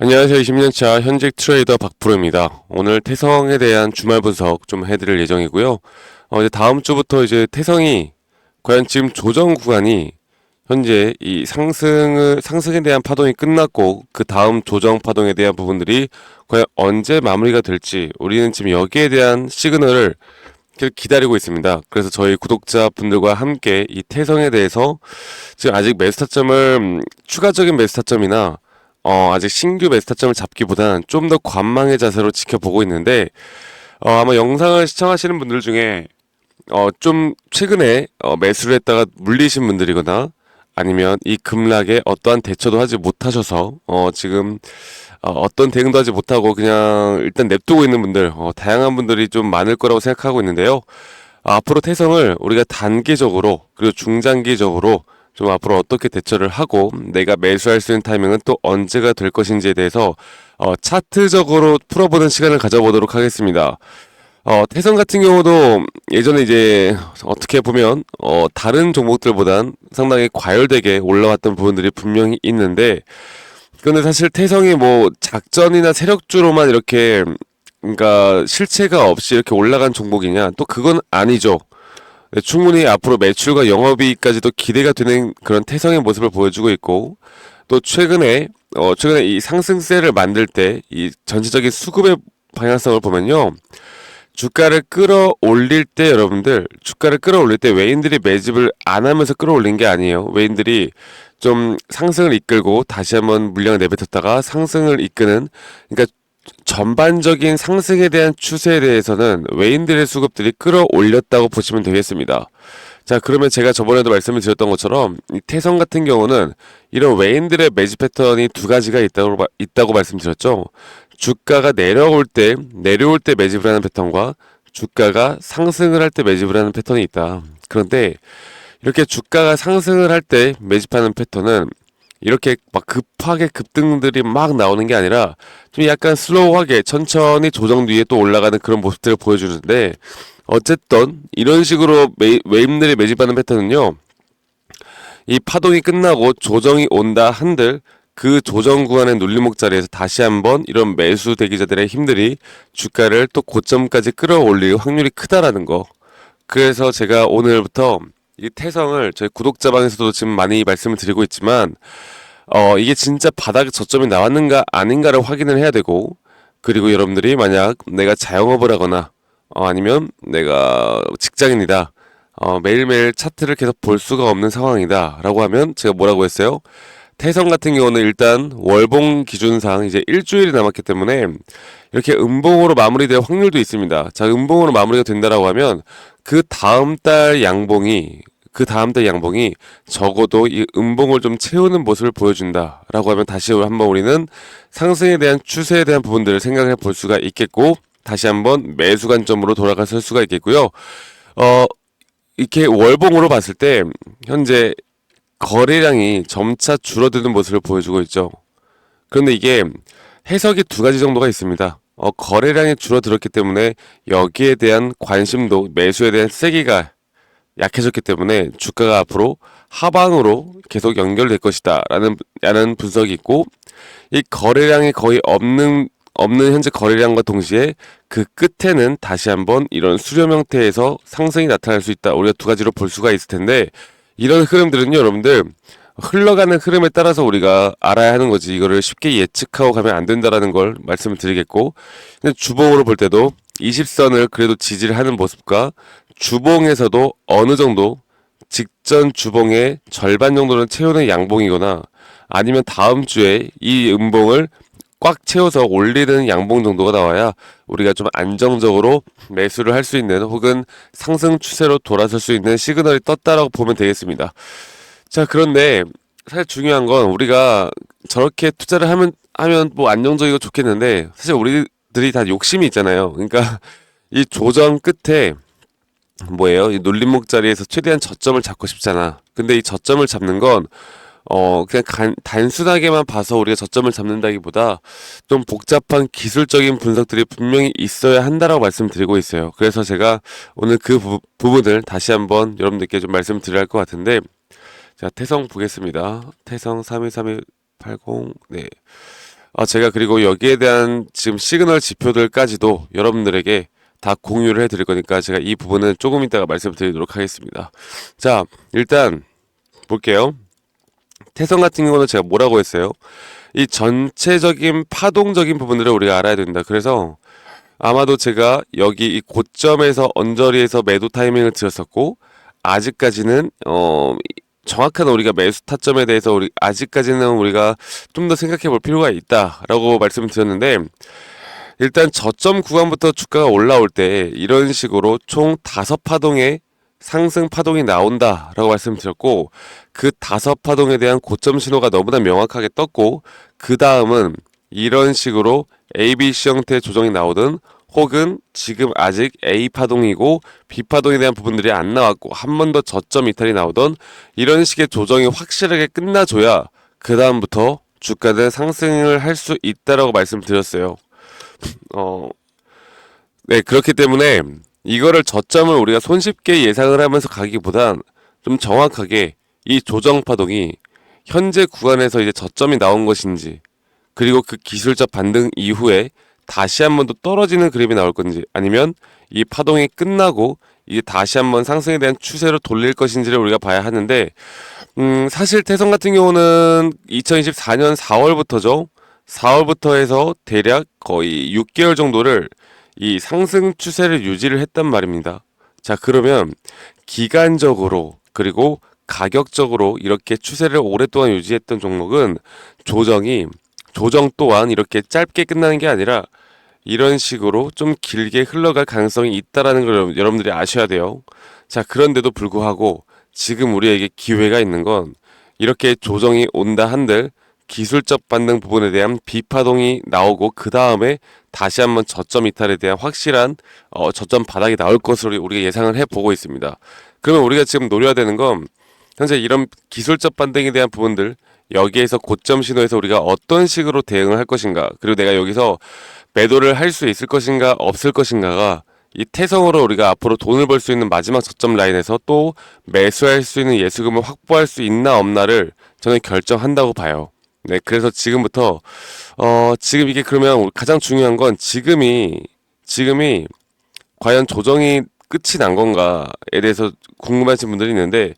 안녕하세요. 20년차 현직 트레이더 박프로입니다. 오늘 태성에 대한 주말 분석 좀 해드릴 예정이고요. 이제 다음 주부터 이제 태성이 과연 지금 조정 구간이 현재 이 상승에 대한 파동이 끝났고 그 다음 조정 파동에 대한 부분들이 과연 언제 마무리가 될지 우리는 지금 여기에 대한 시그널을 계속 기다리고 있습니다. 그래서 저희 구독자분들과 함께 이 태성에 대해서 지금 아직 매수타점을 추가적인 매수타점이나 아직 신규 매수타점을 잡기보다는 좀 더 관망의 자세로 지켜보고 있는데 아마 영상을 시청하시는 분들 중에 좀 최근에 매수를 했다가 물리신 분들이거나 아니면 이 급락에 어떠한 대처도 하지 못하셔서 지금 어떤 대응도 하지 못하고 그냥 일단 냅두고 있는 분들 다양한 분들이 좀 많을 거라고 생각하고 있는데요. 앞으로 태성을 우리가 단기적으로 그리고 중장기적으로 좀 앞으로 어떻게 대처를 하고 내가 매수할 수 있는 타이밍은 또 언제가 될 것인지에 대해서 차트적으로 풀어보는 시간을 가져보도록 하겠습니다. 태성 같은 경우도 예전에 이제 어떻게 보면 다른 종목들보단 상당히 과열되게 올라왔던 부분들이 분명히 있는데 근데 사실 태성이 뭐 작전이나 세력주로만 이렇게 그러니까 실체가 없이 이렇게 올라간 종목이냐 또 그건 아니죠. 네, 충분히 앞으로 매출과 영업이익까지도 기대가 되는 그런 태성의 모습을 보여주고 있고 또 최근에 이 상승세를 만들 때 이 전체적인 수급의 방향성을 보면요. 주가를 끌어올릴 때 여러분들 주가를 끌어올릴 때 외인들이 매집을 안 하면서 끌어올린 게 아니에요. 외인들이 좀 상승을 이끌고 다시 한번 물량을 내뱉었다가 상승을 이끄는 그러니까 전반적인 상승에 대한 추세에 대해서는 외인들의 수급들이 끌어올렸다고 보시면 되겠습니다. 자, 그러면 제가 저번에도 말씀을 드렸던 것처럼 이 태성 같은 경우는 이런 외인들의 매집 패턴이 두 가지가 있다고 말씀드렸죠. 주가가 내려올 때 매집을 하는 패턴과 주가가 상승을 할 때 매집을 하는 패턴이 있다. 그런데 이렇게 주가가 상승을 할 때 매집하는 패턴은 이렇게 막 급하게 급등들이 막 나오는 게 아니라 좀 약간 슬로우하게 천천히 조정 뒤에 또 올라가는 그런 모습들을 보여주는데 어쨌든 이런 식으로 외임들이 매집하는 패턴은요. 이 파동이 끝나고 조정이 온다 한들 그 조정 구간의 눌림목 자리에서 다시 한번 이런 매수 대기자들의 힘들이 주가를 또 고점까지 끌어올릴 확률이 크다라는 거. 그래서 제가 오늘부터 이 태성을 저희 구독자방에서도 지금 많이 말씀을 드리고 있지만 이게 진짜 바닥에 저점이 나왔는가 아닌가를 확인을 해야 되고 그리고 여러분들이 만약 내가 자영업을 하거나 아니면 내가 직장인이다 매일매일 차트를 계속 볼 수가 없는 상황이다 라고 하면 제가 뭐라고 했어요? 태성 같은 경우는 일단 월봉 기준상 이제 일주일이 남았기 때문에 이렇게 음봉으로 마무리될 확률도 있습니다. 자, 음봉으로 마무리가 된다라고 하면 그 다음 달 양봉이 적어도 이 음봉을 좀 채우는 모습을 보여준다라고 하면 다시 한번 우리는 상승에 대한 추세에 대한 부분들을 생각해 볼 수가 있겠고 다시 한번 매수 관점으로 돌아갈 수가 있겠고요. 이렇게 월봉으로 봤을 때 현재 거래량이 점차 줄어드는 모습을 보여주고 있죠. 그런데 이게 해석이 두 가지 정도가 있습니다. 거래량이 줄어들었기 때문에 여기에 대한 관심도 매수에 대한 세기가 약해졌기 때문에 주가가 앞으로 하방으로 계속 연결될 것이다 라는 분석이 있고 이 거래량이 거의 없는 현재 거래량과 동시에 그 끝에는 다시 한번 이런 수렴 형태에서 상승이 나타날 수 있다. 우리가 두 가지로 볼 수가 있을 텐데 이런 흐름들은요, 여러분들 흘러가는 흐름에 따라서 우리가 알아야 하는 거지. 이거를 쉽게 예측하고 가면 안 된다라는 걸 말씀을 드리겠고, 근데 주봉으로 볼 때도 20선을 그래도 지지를 하는 모습과 주봉에서도 어느 정도 직전 주봉의 절반 정도는 채우는 양봉이거나 아니면 다음 주에 이 음봉을 꽉 채워서 올리는 양봉 정도가 나와야 우리가 좀 안정적으로 매수를 할 수 있는 혹은 상승 추세로 돌아설 수 있는 시그널이 떴다라고 보면 되겠습니다. 자, 그런데 사실 중요한 건 우리가 저렇게 투자를 하면 뭐 안정적이고 좋겠는데 사실 우리들이 다 욕심이 있잖아요. 그러니까 이 조정 끝에 뭐예요? 이 눌림목 자리에서 최대한 저점을 잡고 싶잖아. 근데 이 저점을 잡는 건 그냥 단순하게만 봐서 우리가 저점을 잡는다기보다 좀 복잡한 기술적인 분석들이 분명히 있어야 한다라고 말씀드리고 있어요. 그래서 제가 오늘 그 부분을 다시 한번 여러분들께 좀 말씀드려야 할 것 같은데, 자, 태성 보겠습니다. 태성 323180, 네. 제가 그리고 여기에 대한 지금 시그널 지표들까지도 여러분들에게 다 공유를 해드릴 거니까 제가 이 부분은 조금 이따가 말씀드리도록 하겠습니다. 자, 일단 볼게요. 태성 같은 경우는 제가 뭐라고 했어요? 이 전체적인 파동적인 부분들을 우리가 알아야 된다. 그래서 아마도 제가 여기 이 고점에서 언저리에서 매도 타이밍을 드렸었고, 아직까지는 정확한 우리가 매수 타점에 대해서 아직까지는 우리가 좀 더 생각해 볼 필요가 있다라고 말씀을 드렸는데, 일단 저점 구간부터 주가가 올라올 때 이런 식으로 총 5파동의 상승 파동이 나온다라고 말씀드렸고, 그 5파동에 대한 고점 신호가 너무나 명확하게 떴고, 그 다음은 이런 식으로 ABC 형태의 조정이 나오든 혹은 지금 아직 A 파동이고 B 파동에 대한 부분들이 안 나왔고 한 번 더 저점 이탈이 나오던 이런 식의 조정이 확실하게 끝나줘야 그 다음부터 주가는 상승을 할 수 있다라고 말씀드렸어요. 네, 그렇기 때문에 이거를 저점을 우리가 손쉽게 예상을 하면서 가기보단 좀 정확하게 이 조정 파동이 현재 구간에서 이제 저점이 나온 것인지, 그리고 그 기술적 반등 이후에 다시 한 번 더 떨어지는 그림이 나올 건지, 아니면 이 파동이 끝나고 이제 다시 한번 상승에 대한 추세로 돌릴 것인지를 우리가 봐야 하는데, 사실 태성 같은 경우는 2024년 4월부터죠. 4월부터 해서 대략 거의 6개월 정도를 이 상승 추세를 유지를 했단 말입니다. 자, 그러면 기간적으로 그리고 가격적으로 이렇게 추세를 오랫동안 유지했던 종목은 조정 또한 이렇게 짧게 끝나는 게 아니라 이런 식으로 좀 길게 흘러갈 가능성이 있다라는 걸 여러분들이 아셔야 돼요. 자, 그런데도 불구하고 지금 우리에게 기회가 있는 건, 이렇게 조정이 온다 한들 기술적 반등 부분에 대한 비파동이 나오고 그 다음에 다시 한번 저점 이탈에 대한 확실한 저점 바닥이 나올 것으로 우리가 예상을 해보고 있습니다. 그러면 우리가 지금 노려야 되는 건, 현재 이런 기술적 반등에 대한 부분들, 여기에서 고점 신호에서 우리가 어떤 식으로 대응을 할 것인가, 그리고 내가 여기서 매도를 할 수 있을 것인가 없을 것인가가 이 태성으로 우리가 앞으로 돈을 벌 수 있는 마지막 저점 라인에서 또 매수할 수 있는 예수금을 확보할 수 있나 없나를 저는 결정한다고 봐요. 네, 그래서 지금부터 지금 이게 그러면 가장 중요한 건 지금이 과연 조정이 끝이 난 건가에 대해서 궁금하신 분들이 있는데,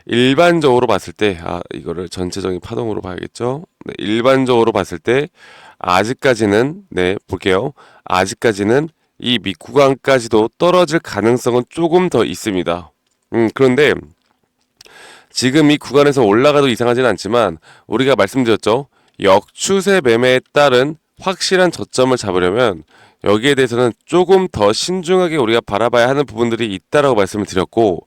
일반적으로 봤을 때 이거를 전체적인 파동으로 봐야겠죠. 네, 일반적으로 봤을 때 아직까지는, 네, 볼게요. 아직까지는 이 밑구간까지도 떨어질 가능성은 조금 더 있습니다. 그런데 지금 이 구간에서 올라가도 이상하진 않지만, 우리가 말씀드렸죠. 역추세 매매에 따른 확실한 저점을 잡으려면 여기에 대해서는 조금 더 신중하게 우리가 바라봐야 하는 부분들이 있다라고 말씀을 드렸고,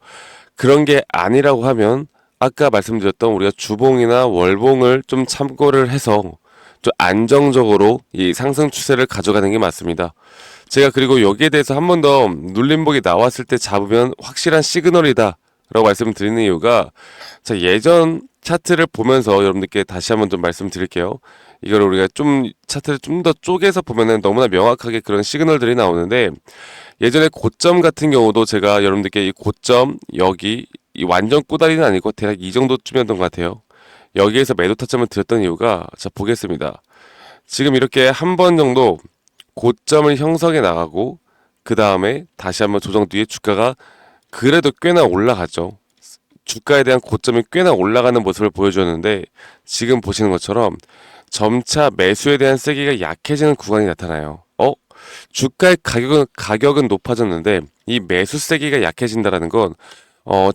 그런 게 아니라고 하면 아까 말씀드렸던 우리가 주봉이나 월봉을 좀 참고를 해서 좀 안정적으로 이 상승 추세를 가져가는 게 맞습니다. 제가 그리고 여기에 대해서 한 번 더 눌림목이 나왔을 때 잡으면 확실한 시그널이다 라고 말씀드리는 이유가, 자, 예전 차트를 보면서 여러분들께 다시 한번 좀 말씀드릴게요. 이걸 우리가 좀 차트를 좀 더 쪼개서 보면은 너무나 명확하게 그런 시그널들이 나오는데, 예전에 고점 같은 경우도 제가 여러분들께 이 고점 여기 이 완전 꼬다리는 아니고 대략 이 정도쯤이었던 것 같아요. 여기에서 매도 타점을 드렸던 이유가, 자, 보겠습니다. 지금 이렇게 한 번 정도 고점을 형성해 나가고 그 다음에 다시 한번 조정 뒤에 주가가 그래도 꽤나 올라갔죠. 주가에 대한 고점이 꽤나 올라가는 모습을 보여주었는데, 지금 보시는 것처럼 점차 매수에 대한 세기가 약해지는 구간이 나타나요. 주가의 가격은 높아졌는데 이 매수 세기가 약해진다라는 건,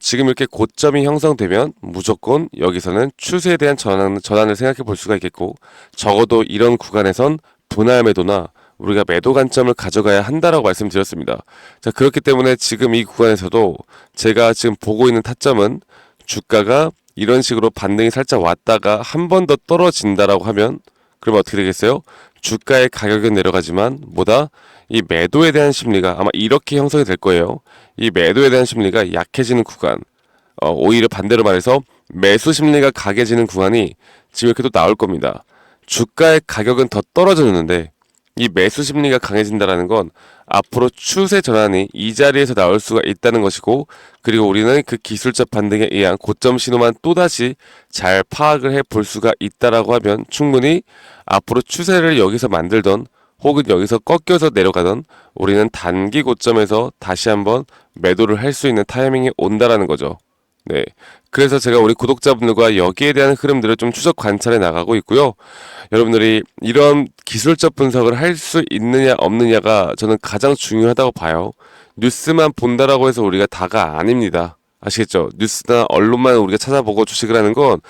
지금 이렇게 고점이 형성되면 무조건 여기서는 추세에 대한 전환을 생각해 볼 수가 있겠고, 적어도 이런 구간에선 분할 매도나 우리가 매도 관점을 가져가야 한다라고 말씀드렸습니다. 자, 그렇기 때문에 지금 이 구간에서도 제가 지금 보고 있는 타점은, 주가가 이런 식으로 반등이 살짝 왔다가 한 번 더 떨어진다라고 하면 그러면 어떻게 되겠어요? 주가의 가격은 내려가지만 뭐다? 이 매도에 대한 심리가 아마 이렇게 형성이 될 거예요. 이 매도에 대한 심리가 약해지는 구간, 오히려 반대로 말해서 매수 심리가 강해지는 구간이 지금 이렇게 또 나올 겁니다. 주가의 가격은 더 떨어졌는데 이 매수 심리가 강해진다라는 건 앞으로 추세 전환이 이 자리에서 나올 수가 있다는 것이고, 그리고 우리는 그 기술적 반등에 의한 고점 신호만 또다시 잘 파악을 해 볼 수가 있다라고 하면 충분히 앞으로 추세를 여기서 만들던 혹은 여기서 꺾여서 내려가던 우리는 단기 고점에서 다시 한번 매도를 할 수 있는 타이밍이 온다라는 거죠. 네. 그래서 제가 우리 구독자분들과 여기에 대한 흐름들을 좀 추적 관찰해 나가고 있고요. 여러분들이 이런 기술적 분석을 할 수 있느냐 없느냐가 저는 가장 중요하다고 봐요. 뉴스만 본다라고 해서 우리가 다가 아닙니다. 아시겠죠? 뉴스나 언론만 우리가 찾아보고 주식을 하는 건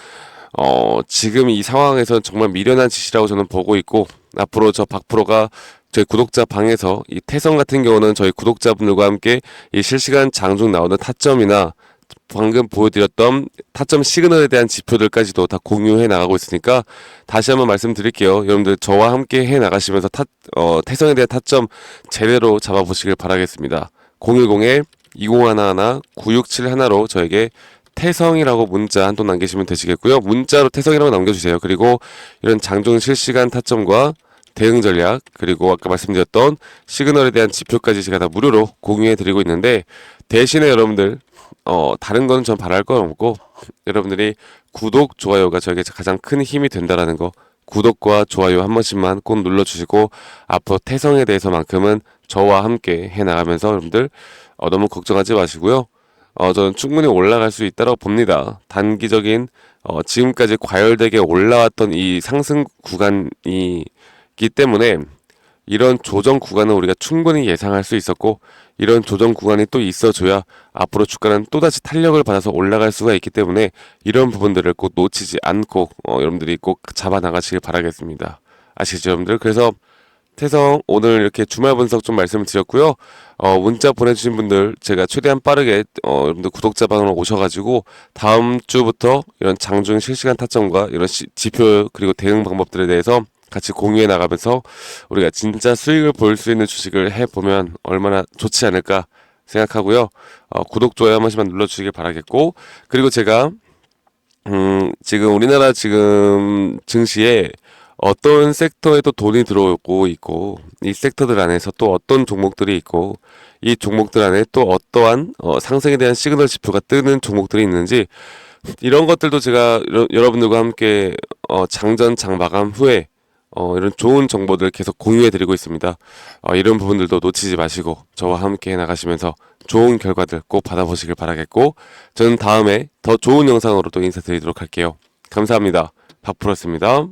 지금 이 상황에서 정말 미련한 짓이라고 저는 보고 있고, 앞으로 저 박프로가 저희 구독자 방에서 이 태성 같은 경우는 저희 구독자분들과 함께 이 실시간 장중 나오는 타점이나 방금 보여드렸던 타점 시그널에 대한 지표들까지도 다 공유해 나가고 있으니까 다시 한번 말씀드릴게요. 여러분들 저와 함께 해 나가시면서 태성에 대한 타점 제대로 잡아보시길 바라겠습니다. 010-2011-9671로 저에게 태성이라고 문자 한 통 남기시면 되시겠고요. 문자로 태성이라고 남겨주세요. 그리고 이런 장중 실시간 타점과 대응 전략, 그리고 아까 말씀드렸던 시그널에 대한 지표까지 제가 다 무료로 공유해 드리고 있는데, 대신에 여러분들 다른 거는 전 바랄 건 없고, 여러분들이 구독, 좋아요가 저에게 가장 큰 힘이 된다라는 거, 구독과 좋아요 한 번씩만 꼭 눌러주시고, 앞으로 태성에 대해서만큼은 저와 함께 해나가면서 여러분들 너무 걱정하지 마시고요. 저는 충분히 올라갈 수 있다고 봅니다. 단기적인 지금까지 과열되게 올라왔던 이 상승 구간이기 때문에 이런 조정 구간은 우리가 충분히 예상할 수 있었고, 이런 조정 구간이 또 있어줘야 앞으로 주가는 또다시 탄력을 받아서 올라갈 수가 있기 때문에 이런 부분들을 꼭 놓치지 않고 여러분들이 꼭 잡아 나가시길 바라겠습니다. 아시죠, 여러분들? 그래서 태성 오늘 이렇게 주말 분석 좀 말씀을 드렸고요. 문자 보내주신 분들 제가 최대한 빠르게 여러분들 구독자 방으로 오셔가지고 다음 주부터 이런 장중 실시간 타점과 이런 지표 그리고 대응 방법들에 대해서 같이 공유해 나가면서 우리가 진짜 수익을 볼 수 있는 주식을 해보면 얼마나 좋지 않을까 생각하고요. 구독, 좋아요 한 번씩만 눌러주시길 바라겠고, 그리고 제가 지금 우리나라 지금 증시에 어떤 섹터에도 돈이 들어오고 있고, 이 섹터들 안에서 또 어떤 종목들이 있고, 이 종목들 안에 또 어떠한 상승에 대한 시그널 지표가 뜨는 종목들이 있는지, 이런 것들도 제가 여러분들과 함께 장전 장 마감 후에 이런 좋은 정보들 계속 공유해 드리고 있습니다. 이런 부분들도 놓치지 마시고 저와 함께 나가시면서 좋은 결과들 꼭 받아보시길 바라겠고, 저는 다음에 더 좋은 영상으로 또 인사드리도록 할게요. 감사합니다. 박프로였습니다.